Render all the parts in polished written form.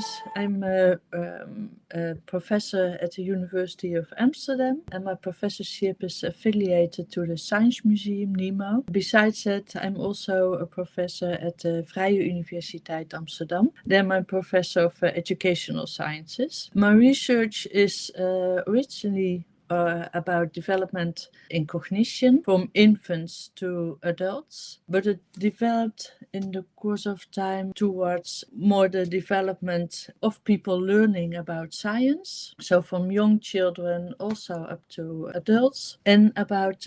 Raijmakers. I'm a professor at the University of Amsterdam, and my professorship is affiliated to the Science Museum, NEMO. Besides that, I'm also a professor at the Vrije Universiteit Amsterdam. There I'm a professor of educational sciences. My research is originally about development in cognition from infants to adults, but it developed in the course of time towards more the development of people learning about science, so from young children also up to adults, and about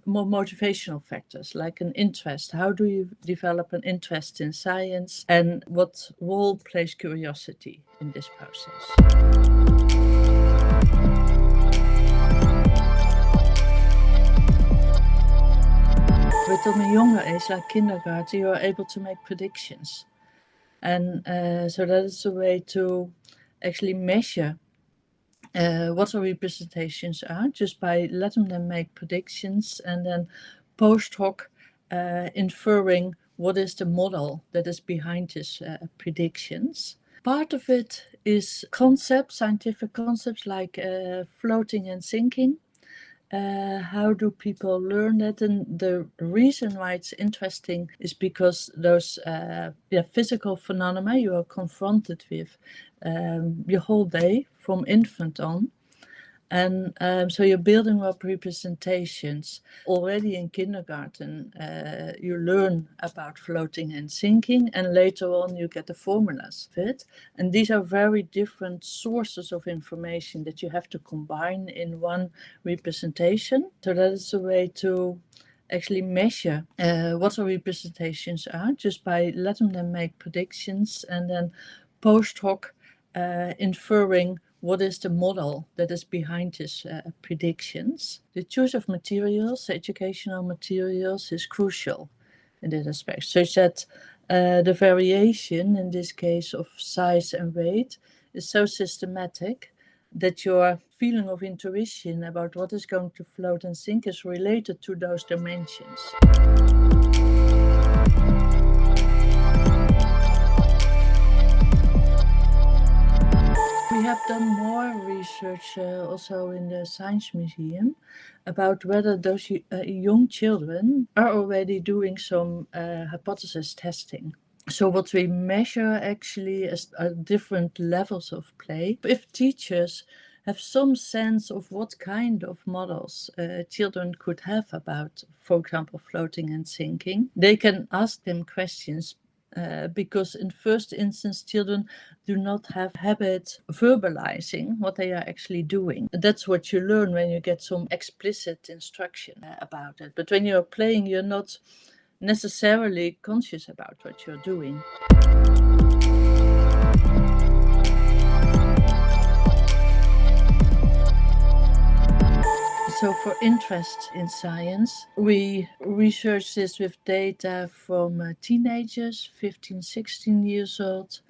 more motivational factors like an interest. How do you develop an interest in science, and what role plays curiosity in this process? But on a younger age, like kindergarten, you are able to make predictions. And so that is a way to actually measure what our representations are, just by letting them make predictions and then post hoc inferring what is the model that is behind these predictions. Part of it is concepts, scientific concepts like floating and sinking. How do people learn that? And the reason why it's interesting is because those physical phenomena you are confronted with your whole day from infant on. And so you're building up representations. Already in kindergarten, you learn about floating and sinking, and later on you get the formulas of it. And these are very different sources of information that you have to combine in one representation. So that is a way to actually measure what our representations are, just by letting them make predictions and then post hoc inferring what is the model that is behind these predictions. The choice of materials, educational materials, is crucial in this aspect, such that the variation, in this case of size and weight, is so systematic that your feeling of intuition about what is going to float and sink is related to those dimensions. We have done more research also in the Science Museum about whether those young children are already doing some hypothesis testing. So what we measure actually is different levels of play. If teachers have some sense of what kind of models children could have about, for example, floating and sinking, they can ask them questions. Because in first instance, children do not have habit verbalizing what they are actually doing. That's what you learn when you get some explicit instruction about it. But when you're playing, you're not necessarily conscious about what you're doing. So for interest in science, we research this with data from teenagers, 15, 16 years old,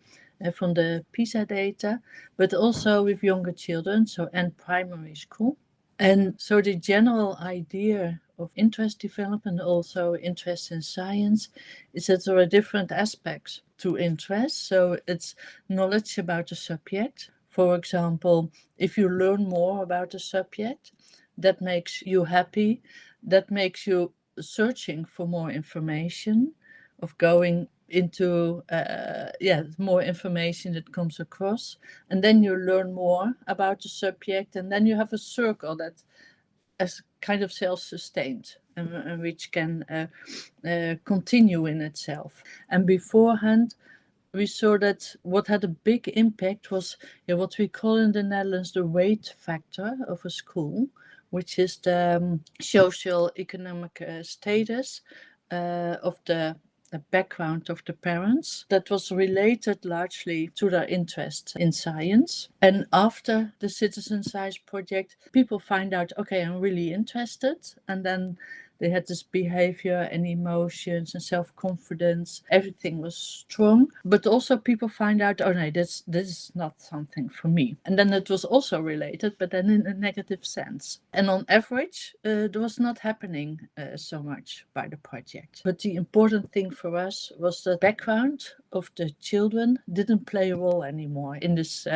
from the PISA data, but also with younger children, and primary school. And so the general idea of interest development, also interest in science, is that there are different aspects to interest. So it's knowledge about the subject. For example, if you learn more about the subject, that makes you happy, that makes you searching for more information, of going into more information that comes across, and then you learn more about the subject, and then you have a circle that is kind of self-sustained and which can continue in itself. And beforehand, we saw that what had a big impact was what we call in the Netherlands the weight factor of a school, which is the social economic status of the background of the parents, that was related largely to their interest in science. And after the Citizen Science project, people find out, okay, I'm really interested, and then They had this behavior and emotions and self-confidence. Everything was strong. But also people find out, oh no, this is not something for me. And then it was also related, but then in a negative sense. And on average, it was not happening so much by the project. But the important thing for us was the background of the children didn't play a role anymore in this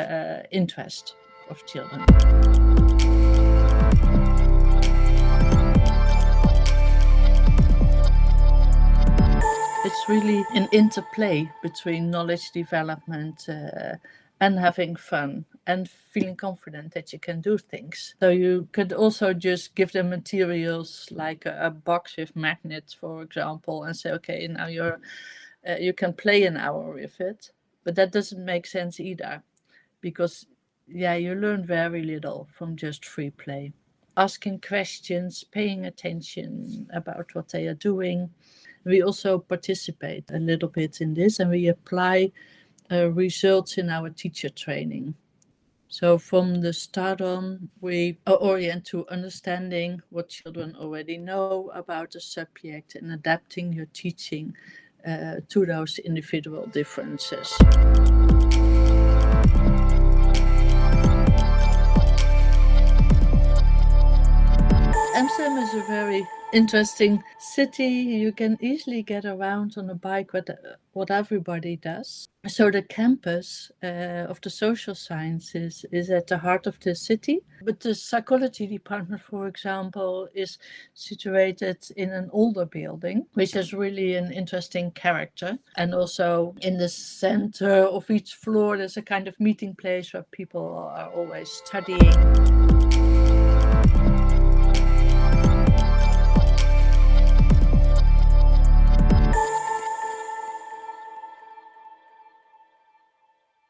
interest of children. It's really an interplay between knowledge development and having fun and feeling confident that you can do things. So you could also just give them materials like a box with magnets, for example, and say, okay, now you can play an hour with it. But that doesn't make sense either, because you learn very little from just free play. Asking questions, paying attention about what they are doing. We also participate a little bit in this, and we apply results in our teacher training. So from the start on, we orient to understanding what children already know about the subject and adapting your teaching to those individual differences. Amsterdam is a very interesting city. You can easily get around on a bike, what everybody does. So the campus of the social sciences is at the heart of the city. But the psychology department, for example, is situated in an older building, which has really an interesting character. And also in the center of each floor, there's a kind of meeting place where people are always studying.